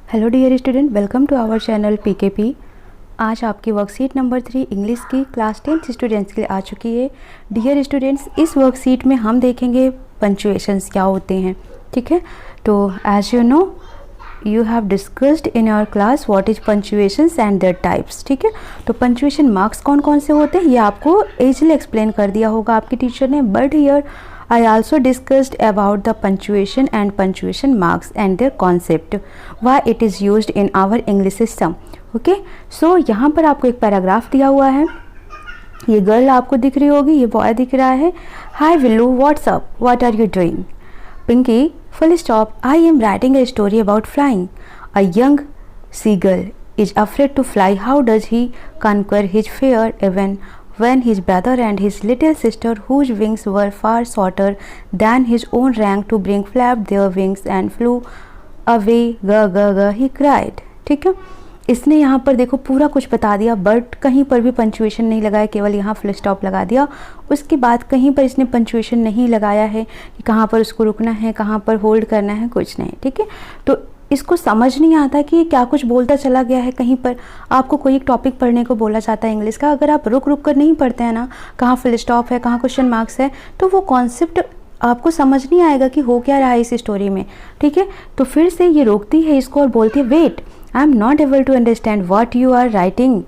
Hello dear student, welcome to our channel PKP. आज आपकी worksheet number 3 English की class 10th students के लिए आ चुकी है। डियर स्टूडेंट्स, इस वर्कशीट में हम देखेंगे पंचुएशंस क्या होते हैं। ठीक है, तो as you know you have discussed in your class what is punctuations and their types. ठीक है, तो पंचुएशन मार्क्स कौन कौन से होते हैं ये आपको इजीली एक्सप्लेन कर दिया होगा आपकी टीचर ने, but here I also discussed about the punctuation and punctuation marks and their concept, why it is used in our English system. Okay, so यहाँ पर आपको एक पैराग्राफ दिया हुआ है। ये गर्ल आपको दिख रही होगी, ये बॉय दिख रहा है। Hi Villu, what's up? What are you doing? Pinky, full stop. I am writing a story about flying. A young seagull is afraid to fly. How does he conquer his fear even when his brother and his little sister, whose wings were far shorter than his own, ran to bring flapped their wings and flew away, ga ga ga, he cried. ठीक है, इसने यहाँ पर देखो पूरा कुछ बता दिया, बट कहीं पर भी पंचुएशन नहीं लगाया, केवल यहाँ फुल स्टॉप लगा दिया। उसके बाद कहीं पर इसने पंचुएशन नहीं लगाया है कि कहाँ पर उसको रुकना है, कहाँ पर होल्ड करना है, कुछ नहीं। ठीक है, तो इसको समझ नहीं आता कि क्या कुछ बोलता चला गया है। कहीं पर आपको कोई एक टॉपिक पढ़ने को बोला जाता है इंग्लिश का, अगर आप रुक रुक कर नहीं पढ़ते हैं ना, कहाँ फुल स्टॉप है, कहाँ क्वेश्चन मार्क्स है, तो वो कॉन्सेप्ट आपको समझ नहीं आएगा कि हो क्या रहा है इस स्टोरी में। ठीक है, तो फिर से ये रोकती है इसको और बोलती है, wait, I am not able to understand what you are writing,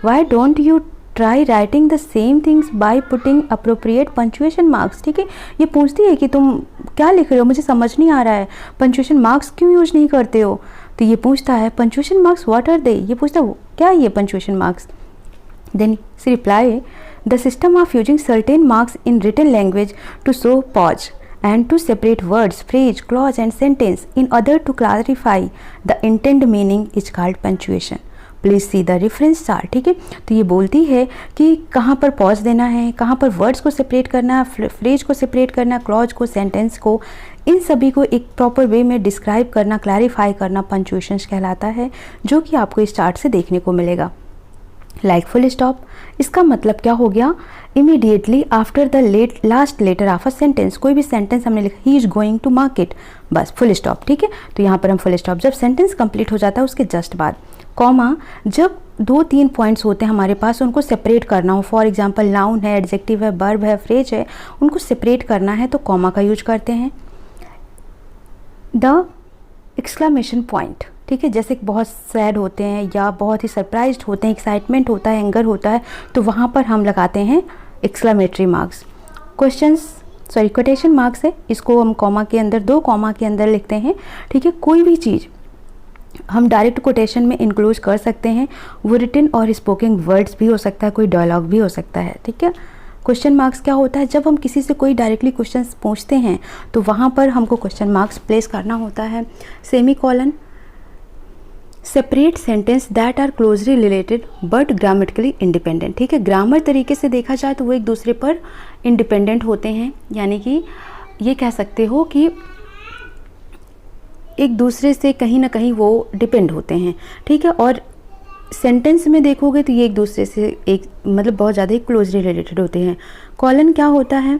why don't you try writing the same things by putting appropriate punctuation marks. ठीक है, ये पूछती है कि तुम क्या लिख रहे हो, मुझे समझ नहीं आ रहा है, पंचुएशन मार्क्स क्यों यूज नहीं करते हो। तो ये पूछता है punctuation marks what are they, ये पूछता है क्या है ये punctuation marks. Then see reply, the system of using certain marks in written language to show pause and to separate words, phrase, clause and sentence in order to clarify the intended meaning is called punctuation. Please see the reference chart. ठीक है, तो ये बोलती है कि कहाँ पर pause देना है, कहाँ पर वर्ड्स को सेपरेट करना है, फ्रेज को सेपरेट करना, क्लॉज को, सेंटेंस को, इन सभी को एक प्रॉपर वे में डिस्क्राइब करना, क्लैरिफाई करना पंचुएशंस कहलाता है, जो कि आपको इस चार्ट से देखने को मिलेगा। लाइक फुल स्टॉप, इसका मतलब क्या हो गया, immediately after the last letter of a sentence. कोई भी सेंटेंस हमने लिखा, he is going to market, बस फुल स्टॉप। ठीक है, तो यहाँ पर हम फुल स्टॉप, जब सेंटेंस कंप्लीट हो जाता है उसके जस्ट बाद कॉमा, जब 2-3 पॉइंट्स होते हैं हमारे पास, उनको सेपरेट करना हो, फॉर एग्जांपल नाउन है, एडजेक्टिव है, वर्ब है, फ्रेज है, उनको सेपरेट करना है तो कॉमा का यूज करते हैं। द एक्सक्लेमेशन पॉइंट, ठीक है, जैसे बहुत सैड होते हैं या बहुत ही सरप्राइज्ड होते हैं, एक्साइटमेंट होता है, एंगर होता है, तो वहाँ पर हम लगाते हैं एक्सक्लेमेटरी मार्क्स। कोटेशन मार्क्स है, इसको हम कॉमा के अंदर, 2 कॉमा के अंदर लिखते हैं। ठीक है, कोई भी चीज़ हम डायरेक्ट कोटेशन में इंक्लूड कर सकते हैं, वो रिटन और स्पोकन वर्ड्स भी हो सकता है, कोई डायलॉग भी हो सकता है। ठीक है, क्वेश्चन मार्क्स क्या होता है, जब हम किसी से कोई डायरेक्टली क्वेश्चन पूछते हैं तो वहाँ पर हमको क्वेश्चन मार्क्स प्लेस करना होता है। Semicolon, separate sentence that are closely related but grammatically independent. ठीक है, ग्रामर तरीके से देखा जाए तो वो एक दूसरे पर इंडिपेंडेंट होते हैं, यानी कि ये कह सकते हो कि एक दूसरे से कहीं ना कहीं वो डिपेंड होते हैं। ठीक है, और सेंटेंस में देखोगे तो ये एक दूसरे से एक मतलब बहुत ज़्यादा क्लोजली रिलेटेड होते हैं। कॉलन क्या होता है,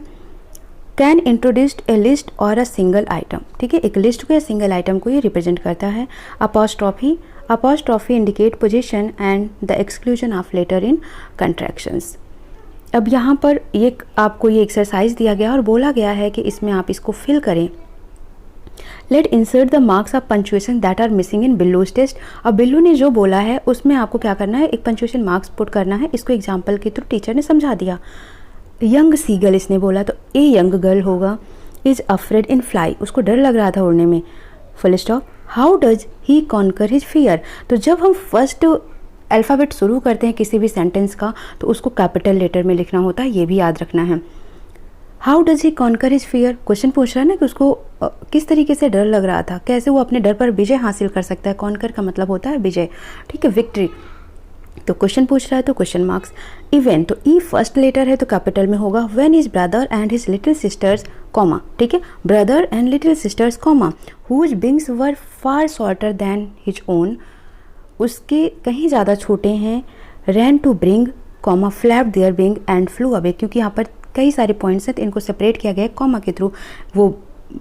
कैन इंट्रोड्यूस ए लिस्ट और अ सिंगल आइटम। ठीक है, एक लिस्ट को या सिंगल आइटम को ये रिप्रेजेंट करता है। Apostrophe indicate position and the exclusion of letter in contractions. अब यहाँ पर एक आपको ये एक्सरसाइज दिया गया और बोला गया है कि इसमें आप इसको फिल करें। Let insert the marks of punctuation that are missing in Billu's test. अब बिल्लू ने जो बोला है उसमें आपको क्या करना है, एक पंचुएशन मार्क्स पुट करना है। इसको एग्जाम्पल के थ्रू टीचर ने समझा दिया। यंग सीगल इसने बोला, तो ए यंग गर्ल होगा। इज अफ्रेड इन फ्लाई, उसको डर लग रहा था उड़ने में, full stop. How does he conquer his fear, तो जब हम फर्स्ट अल्फ़ाबेट शुरू करते हैं किसी भी सेंटेंस का तो उसको कैपिटल लेटर में लिखना होता है, ये भी याद रखना है। How does he conquer his fear, question पूछ रहा है ना कि उसको किस तरीके से डर लग रहा था, कैसे वो अपने डर पर विजय हासिल कर सकता है। कॉन्कर का मतलब होता है विजय। ठीक है, विक्ट्री। तो क्वेश्चन पूछ रहा है तो क्वेश्चन मार्क्स। इवेंट, तो ई फर्स्ट लेटर है तो कैपिटल में होगा। When his brother and his little sisters, comma. ठीक है, brother and little sisters, comma, whose wings were far shorter than his own, उसके कहीं ज़्यादा छोटे हैं। Ran to bring, comma, flap their wing and flew away, क्योंकि यहाँ पर कई सारे पॉइंट्स हैं तो इनको सेपरेट किया गया है कॉमा के थ्रू। वो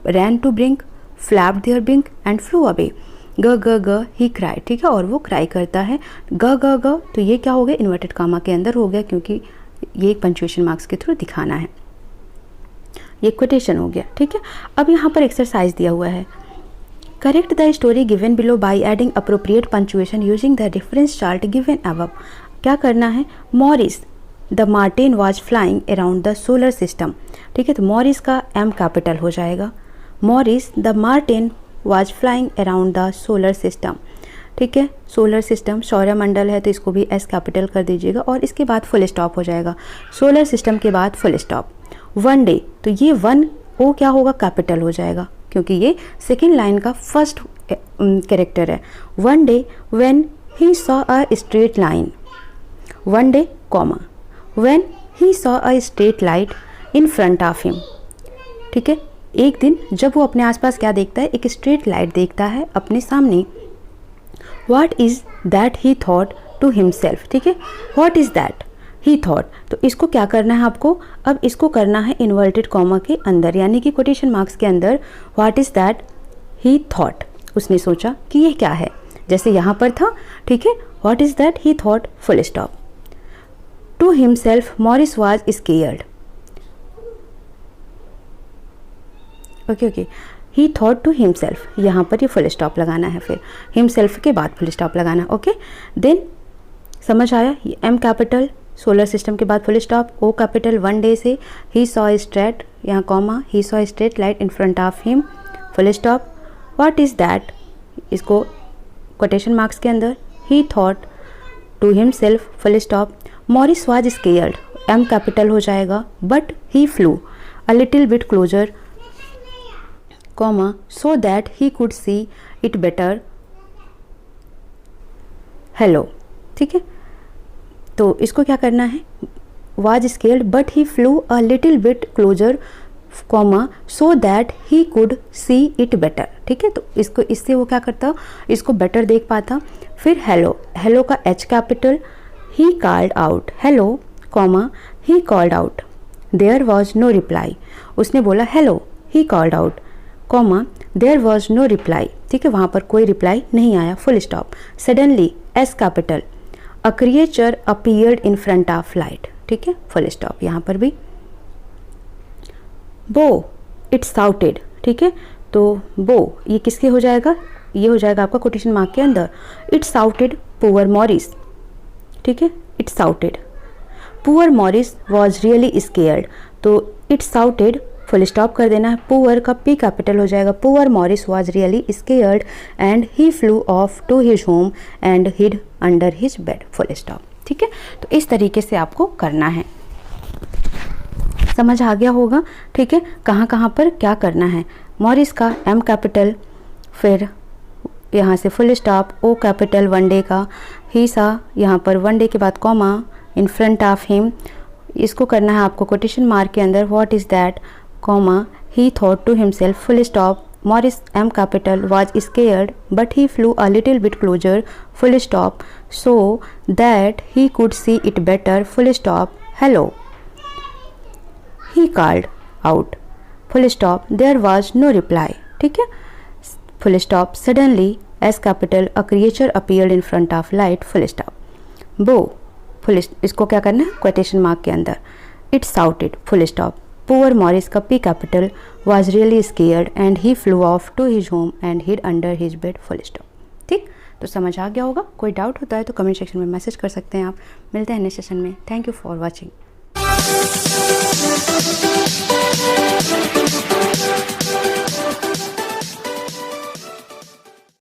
ran to bring, flap their wing and flew away. ग ग ग ही क्राई, ठीक है, और वो क्राई करता है। ग ग ग, तो ये क्या हो गया, इन्वर्टेड कामा के अंदर हो गया, क्योंकि ये एक पंचुएशन मार्क्स के थ्रू दिखाना है, ये कोटेशन हो गया, ठीक है। अब यहाँ पर एक्सरसाइज दिया हुआ है, correct the story given below by adding appropriate punctuation using the reference chart given above. क्या करना है, Morris the Martin was flying around the solar system, ठीक है, तो मॉरिस का एम कैपिटल हो जाएगा, Morris the Martin was flying around the solar system, ठीक है, सोलर सिस्टम सौरमंडल है तो इसको भी एस कैपिटल कर दीजिएगा और इसके बाद फुल स्टॉप हो जाएगा, सोलर सिस्टम के बाद फुल स्टॉप। वन डे, तो ये वन ओ क्या होगा, कैपिटल हो जाएगा, क्योंकि ये सेकेंड लाइन का फर्स्ट कैरेक्टर है। One day when he saw a straight line, one day comma when he saw a straight light in front of him, ठीक है, एक दिन जब वो अपने आसपास क्या देखता है, एक स्ट्रेट लाइट देखता है अपने सामने। What is that he thought to himself, ठीक है, what is that he thought, तो इसको क्या करना है आपको, अब इसको करना है इन्वर्टेड कॉमा के अंदर, यानी कि कोटेशन मार्क्स के अंदर। What is that he thought, उसने सोचा कि ये क्या है, जैसे यहाँ पर था, ठीक है, what is that he thought full stop. To himself Morris was scared, okay okay, he thought to himself, यहाँ पर ये फुल स्टॉप लगाना है, फिर हिमसेल्फ के बाद फुल स्टॉप लगाना है, ओके। देन समझ आया, एम कैपिटल सोलर सिस्टम के बाद full stop, O capital one day से ही सॉ स्ट्रेट, यहाँ comma he saw straight light in front of him full stop. What is that, इसको quotation marks के अंदर, he thought to himself full stop. Morris was scared, M capital हो जाएगा, but he flew a little bit closer comma so that he could see it better, hello, ठीक है, तो इसको क्या करना है, was scared but he flew a little bit closer comma so that he could see it better, ठीक है, तो इसको इससे वो क्या करता, इसको बेटर देख पाता। फिर हेलो, हेलो का H capital, he called out hello comma he called out, there was no reply, उसने बोला hello, he called out comma there was no reply, ठीक है, वहाँ पर कोई रिप्लाई नहीं आया, full stop. Suddenly S capital, a creature appeared in front of light, ठीक है, फुल स्टॉप यहाँ पर भी। बो इट साउटेड, ठीक है, तो बो ये किसके हो जाएगा, ये हो जाएगा आपका कोटेशन मार्क के अंदर। इट साउटेड पुअर मॉरिस, ठीक है, it shouted poor Morris was really scared, तो इट साउटेड फुल स्टॉप कर देना है, पुअर का पी कैपिटल हो जाएगा, poor Morris was really scared and he flew off to his home and hid under his bed, full stop, ठीक है। तो इस तरीके से आपको करना है, समझ आ गया होगा, ठीक है, कहाँ कहाँ पर क्या करना है। मॉरिस का एम कैपिटल, फिर यहाँ से full stop, O capital one day का, ही सा यहाँ पर वन डे के बाद comma in front of him, इसको करना है आपको कोटेशन मार्क के अंदर। What is that comma he thought to himself full stop, Morris M capital was scared but he flew a little bit closer full stop so that he could see it better full stop, hello, he called out full stop, there was no reply, ठीक है, full stop. Suddenly S capital, a creature appeared in front of light, full stop. Boo full, इसको क्या करना है quotation mark के अंदर। It shouted full stop, poor Morris का P capital was really scared and he flew off to his home and hid under his bed, full stop, ठीक। तो समझ आ गया होगा, कोई डाउट होता है तो कमेंट सेक्शन में मैसेज कर सकते हैं आप। मिलते हैं नेक्स्ट सेशन में, थैंक यू फॉर वॉचिंग।